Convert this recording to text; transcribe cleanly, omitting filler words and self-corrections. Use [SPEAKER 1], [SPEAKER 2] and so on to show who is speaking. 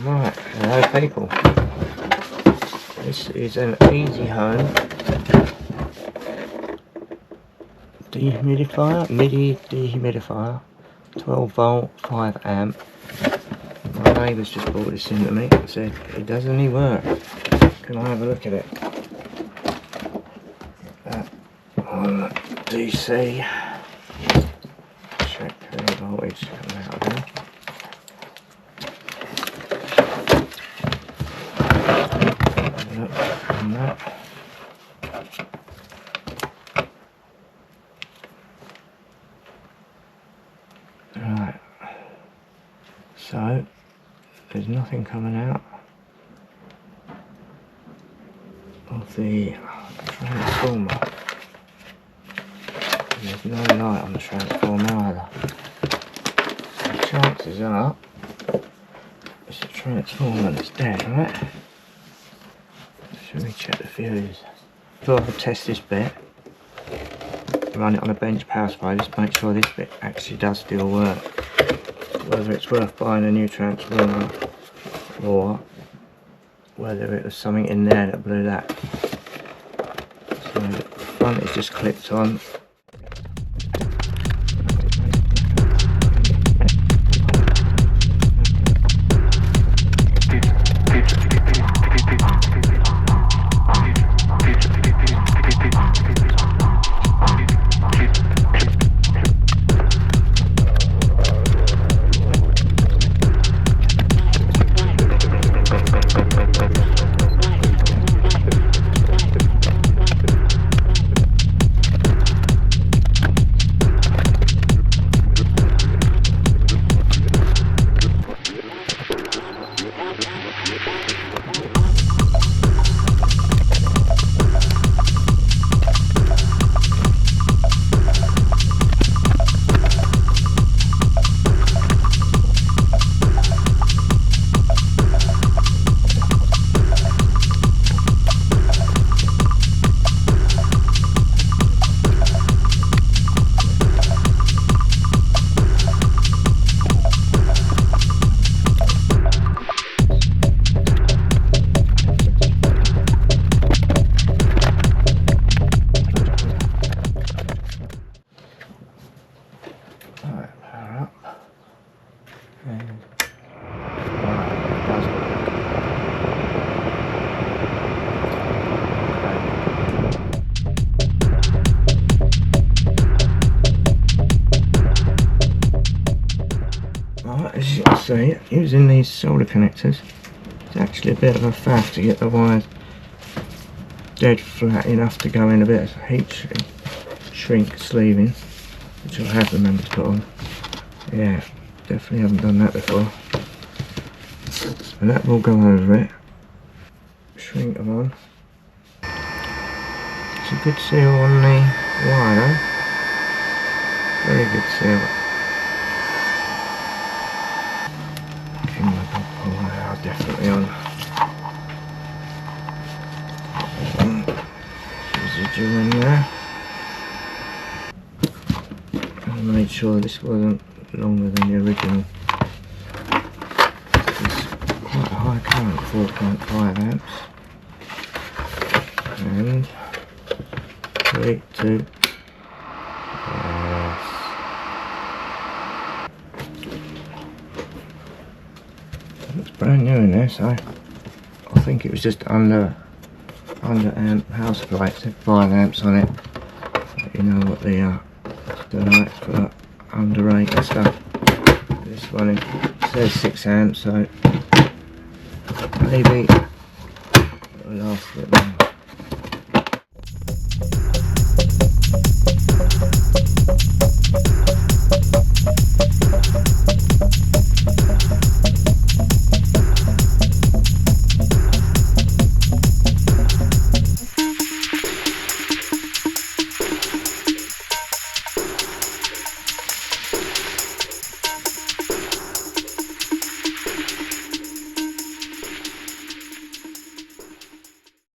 [SPEAKER 1] Right, hello people. This is an Easy Home dehumidifier, MIDI dehumidifier, 12 volt, 5 amp. My neighbours just brought this in to me and said, it does any work. Can I have a look at it? On DC. Check the voltage coming out of there. Look on that. Right, so there's nothing coming out of the transformer. There's no light on the transformer either. So the chances are it's a transformer that's dead, right? Should we check the fuse? Before I test this bit, run it on a bench power supply, just make sure this bit actually does still work. Whether it's worth buying a new transformer or whether it was something in there that blew that. So the front is just clipped on. As you can see, using these solder connectors, it's actually a bit of a faff to get the wires dead flat enough to go in a bit of heat shrink sleeving, which I have remembered to put on. Yeah, definitely haven't done that before. And that will go over it. Shrink them on. It's a good seal on the wire though. Very good seal. Definitely on. Residual in there. And made sure this wasn't longer than the original. It's quite a high current, 4.5 amps. And 3, 2. Looks brand new in there, so I think it was just under amp power supply. It said 5 amps on it. But you know what they are. Don't like for under 8 and stuff. This one it says 6 amps, so maybe it'll last a bit more.